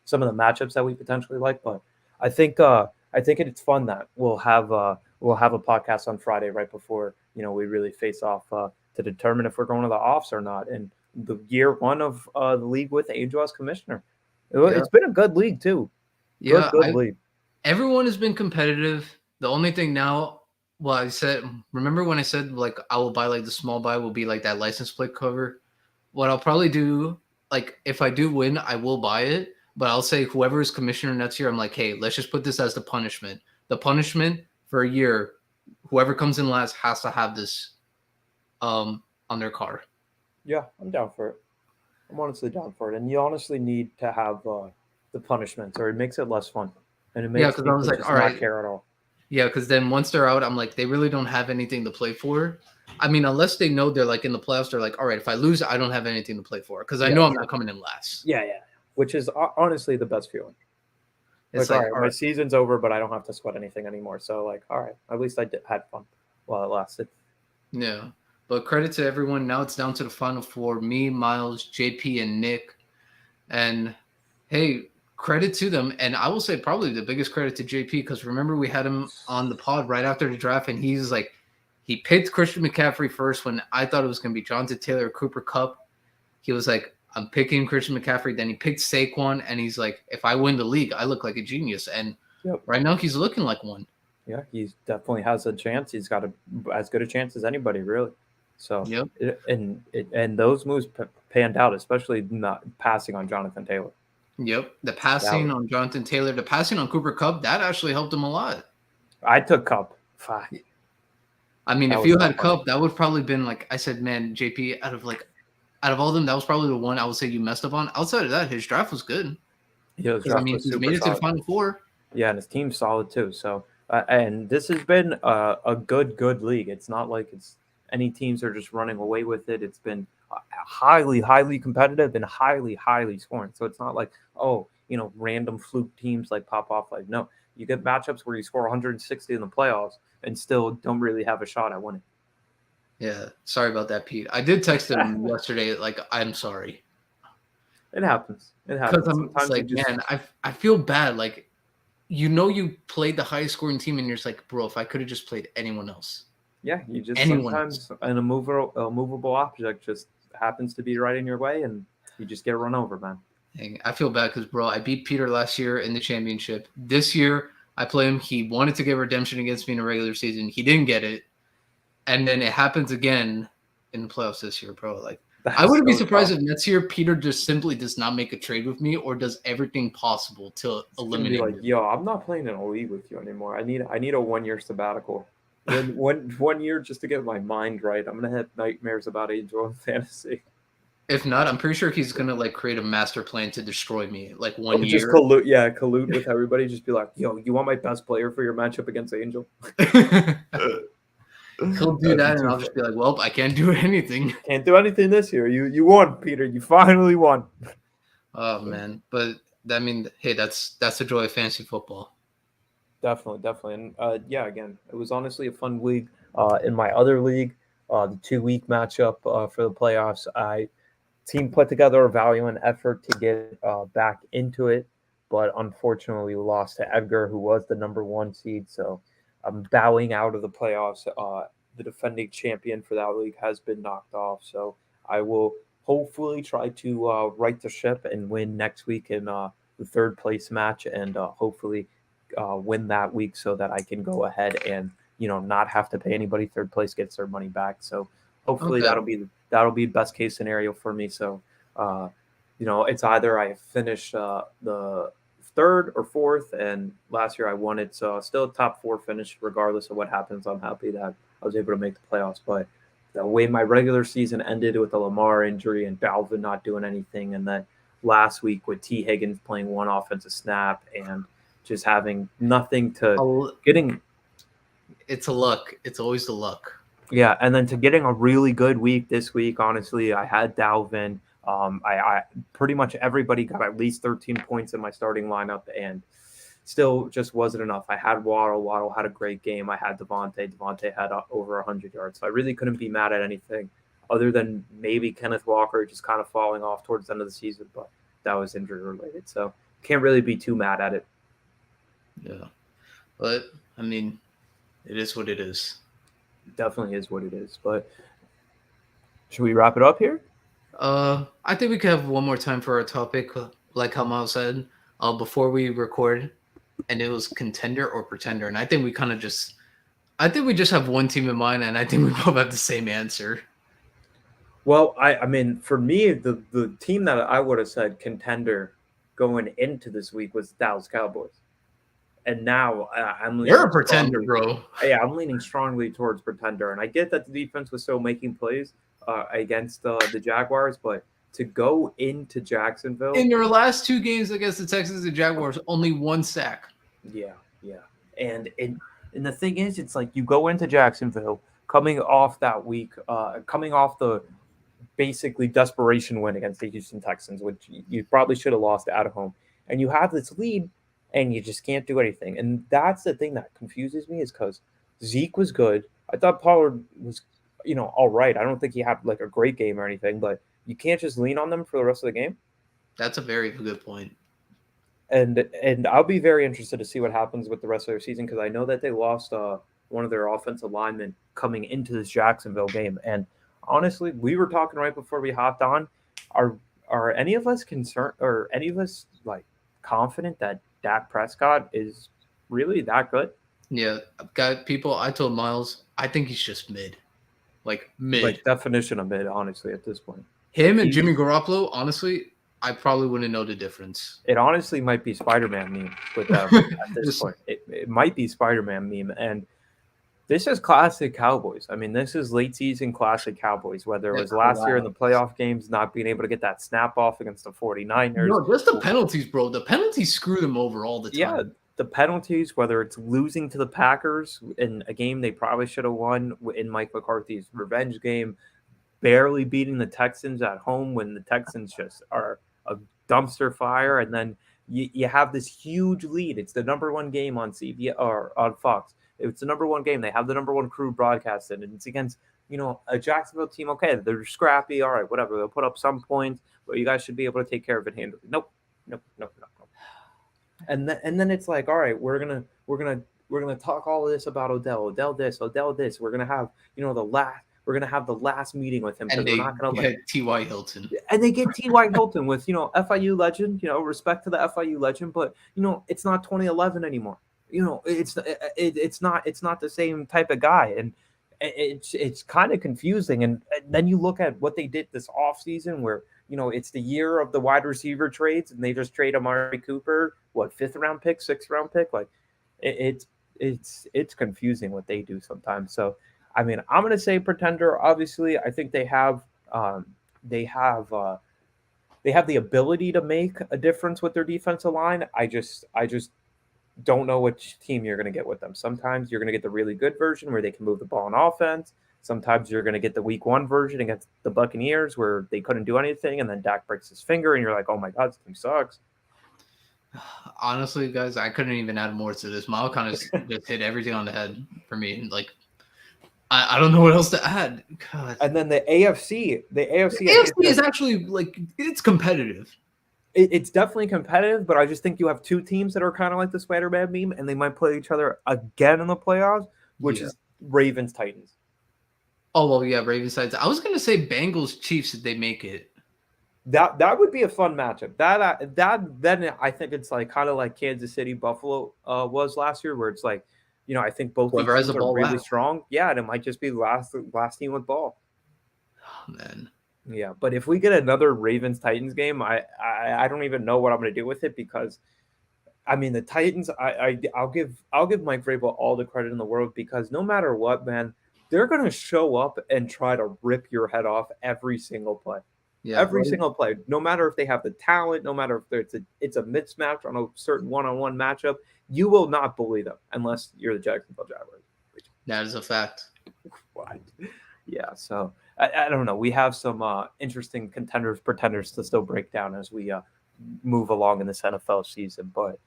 some of the matchups that we potentially like. But I think it's fun that we'll have a podcast on Friday right before we really face off to determine if we're going to the offs or not. And the year one of the league with Angel as commissioner. Yeah, It's been a good league too. yeah. Good I league. Everyone has been competitive. The only thing now, well, I said, remember when I said like I will buy like the small buy will be like that license plate cover. What I'll probably do, like if I do win, I will buy it. But I'll say whoever is commissioner next year, I'm like, hey, let's just put this as the punishment. The punishment for a year, whoever comes in last has to have this on their car. Yeah, I'm down for it. I'm honestly down for it. And you honestly need to have the punishments, or it makes it less fun, and it Yeah, makes because I was people like, just all not right, care at all. yeah, because then once they're out, I'm like, they really don't have anything to play for. I mean, unless they know they're like in the playoffs, they're like, all right, if I lose, I don't have anything to play for because I Yeah, know I'm not exactly. coming in last. Yeah. Which is honestly the best feeling. It's Like, all like, right, all my right, season's over, but I don't have to sweat anything anymore. So, like, all right, at least had fun while it lasted. yeah. But credit to everyone. Now it's down to the final four: me, Miles, JP, and Nick. And hey, credit to them. And I will say probably the biggest credit to JP because remember we had him on the pod right after the draft, and he's like, he picked Christian McCaffrey first when I thought it was going to be Jonathan Taylor or Cooper Cup. He was like, I'm picking Christian McCaffrey. Then he picked Saquon, and he's like, if I win the league, I look like a genius. And Yep. right now, he's looking like one. Yeah, he definitely has a chance. He's got as good a chance as anybody, really. So, Yep. and those moves panned out, especially not passing on Jonathan Taylor. Yep. The That passing was, on Jonathan Taylor, the passing on Cooper Cup, that actually helped him a lot. I took Cup. Fuck, I mean, that if was you tough had on me. Cup, that would probably been like I said, man, JP, out of all of them, that was probably the one I would say you messed up on. Outside of that, his draft was good. Yeah, his Because I draft mean, was he's super made it to the solid. final four. Yeah, and his team's solid too. So, and this has been a good league. It's not like it's any teams are just running away with it. It's been highly competitive and highly scoring. So it's not like, oh, random fluke teams like pop off. Like, no, you get matchups where you score 160 in the playoffs and still don't really have a shot at winning. Yeah. Sorry about that, Pete. I did text him yesterday, like, I'm sorry. It happens. It Because happens. I'm it's Sometimes you like, just man, I feel bad. Like, you played the highest scoring team, and you're just like, bro, if I could have just played anyone else. yeah, you just Anyone else. sometimes an immovable object just happens to be right in your way, and you just get run over, man. Dang, I feel bad because, bro, I beat Peter last year in the championship. This year, I play him. He wanted to get redemption against me in a regular season. He didn't get it. And then it happens again in the playoffs this year, bro. Like, I That's wouldn't be so surprised tough. if next year Peter just simply does not make a trade with me or does everything possible to It's gonna be eliminate like, me. yo, I'm not playing in a league with you anymore. I need a 1 year sabbatical. One year just to get my mind right. I'm gonna have nightmares about Angel and fantasy. If not, I'm pretty sure he's gonna like create a master plan to destroy me. Like one Or just year. collude, yeah, collude with everybody. Just be like, yo, you want my best player for your matchup against Angel? He'll do That'd be that, and too I'll just funny. be like, "Well, I can't do anything." Can't do anything this year. You won, Peter. You finally won. Oh man, but I mean, hey, that's the joy of fantasy football. Definitely, and yeah, again, it was honestly a fun league. In my other league, the 2 week matchup for the playoffs, I team put together a valiant effort to get back into it, but unfortunately we lost to Edgar, who was the number one seed. So I'm bowing out of the playoffs. The defending champion for that league has been knocked off. So I will hopefully try to right the ship and win next week in the third place match, and hopefully win that week so that I can go ahead and not have to pay anybody. Third place gets their money back. So hopefully Okay. that'll be best case scenario for me. So, uh, it's either I finish the third or fourth, and last year I won it, so still a top four finish regardless of what happens. I'm happy that I was able to make the playoffs, but the way my regular season ended with the Lamar injury and Dalvin not doing anything, and then last week with T Higgins playing one offensive snap and just having nothing to I'll, getting it's a luck. It's always the luck. Yeah, and then to getting a really good week this week, honestly, I had Dalvin. I pretty much everybody got at least 13 points in my starting lineup, and still just wasn't enough. I had Waddle. Waddle had a great game. I had Devontae. Devontae had over 100 yards. So I really couldn't be mad at anything other than maybe Kenneth Walker just kind of falling off towards the end of the season, but that was injury related. So can't really be too mad at it. Yeah, but I mean, it is what it is. Definitely is what it is. But should we wrap it up here? I think we could have one more time for our topic. like how Miles said before we record, and it was contender or pretender, and I think we kind of just, I think we just have one team in mind, and I think we both have the same answer. Well, I mean, for me, the team that I would have said contender going into this week was the Dallas Cowboys, and now I'm You're leaning a pretender, strongly. bro. Yeah, I'm leaning strongly towards pretender, and I get that the defense was still making plays against the Jaguars, but to go into In Jacksonville, your last two games against the Texans and Jaguars, only one sack. yeah, yeah, and the thing is, it's like you go into Jacksonville coming off that week, coming off the basically desperation win against the Houston Texans, which you probably should have lost at home. And you have this lead and you just can't do anything. And that's the thing that confuses me is because Zeke was good. I thought Pollard was, all right. I don't think he had like a great game or anything, but you can't just lean on them for the rest of the game. That's a very good point. And I'll be very interested to see what happens with the rest of their season because I know that they lost one of their offensive linemen coming into this Jacksonville game. And honestly, we were talking right before we hopped on. Are are any of us concerned or any of us like confident that Dak Prescott is really that good? Yeah, I've got people. I told Miles, I think he's just mid, like mid. Like definition of it, honestly, at this point. Him and He's Jimmy Garoppolo, honestly, I probably wouldn't know the difference. it honestly might be Spider-Man meme with them at this Just- point. It might be Spider-Man meme. And this is classic Cowboys. I mean, this is late season classic Cowboys, whether it yeah, was last year in the collapse. playoff games, not being able to get that snap off against the 49ers. No, just the penalties, bro. The penalties screw them over all the Yeah, time. the penalties, whether it's losing to the Packers in a game they probably should have won in Mike McCarthy's revenge game, barely beating the Texans at home when the Texans just are a dumpster fire, and then you have this huge lead. It's the number one game on CBS or on Fox. It's the number one game. They have the number one crew broadcasted, and it's against a Jacksonville team. Okay, they're scrappy. All right, whatever. They'll put up some points, but you guys should be able to take care of it handily. Nope, nope, nope, nope, nope. And then it's like, all right, we're gonna talk all of this about Odell this, Odell this. We're gonna have the last meeting with him And because we're they not gonna let. had T.Y. Hilton. And they get T.Y. Hilton with FIU legend, respect to the FIU legend, but it's not 2011 anymore. It's not the same type of guy, and it's kind of confusing. And then you look at what they did this offseason where it's the year of the wide receiver trades, and they just trade Amari Cooper, what, fifth round pick, sixth round pick, like it's confusing what they do sometimes. So I mean, I'm gonna say pretender. Obviously, I think they have they have the ability to make a difference with their defensive line. I just don't know which team you're going to get with them. Sometimes you're going to get the really good version where they can move the ball on offense. Sometimes you're going to get the week one version against the Buccaneers where they couldn't do anything, and then Dak breaks his finger, and you're like, oh my God, this team sucks. Honestly, guys, I couldn't even add more to this. Mile kind of just hit everything on the head for me. Like, I don't know what else to add. God. And then the AFC, The AFC is actually, like, it's competitive. it's definitely competitive, but I just think you have two teams that are kind of like the Spider-Man meme, and they might play each other again in the playoffs, which is Ravens Titans. Oh, well, yeah, Ravens sides. I was going to say Bengals Chiefs if they make it. That would be a fun matchup. That then I think it's like kind of like Kansas City Buffalo was last year, where it's like, I think both these Whoever has teams the are ball really last. strong. Yeah, and it might just be the last team with ball. Oh, man. Yeah, but if we get another Ravens Titans game, I don't even know what I'm going to do with it because, I mean, the Titans. I'll give Mike Vrabel all the credit in the world because no matter what, man, they're going to show up and try to rip your head off every single play. Yeah, Every single play, no matter if they have the talent, no matter if it's a mismatch on a certain one-on-one matchup, you will not bully them unless you're the Jacksonville Jaguars. that is a fact. What? Yeah, so I don't know. We have some interesting contenders, pretenders to still break down as we move along in this NFL season. But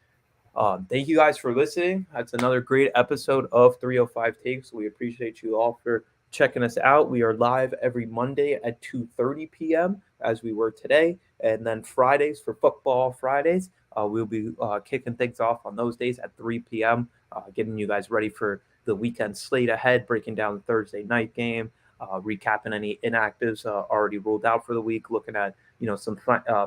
thank you guys for listening. That's another great episode of 305 Takes. We appreciate you all for checking us out. We are live every Monday at 2:30 p.m. as we were today, and then Fridays for Football Fridays. We'll be kicking things off on those days at 3 p.m., getting you guys ready for the weekend slate ahead, breaking down the Thursday night game. recapping any inactives already ruled out for the week, looking at some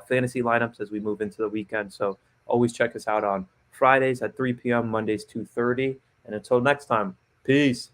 fantasy lineups as we move into the weekend. So always check us out on Fridays at 3 p.m., Mondays 2:30, and until next time, peace.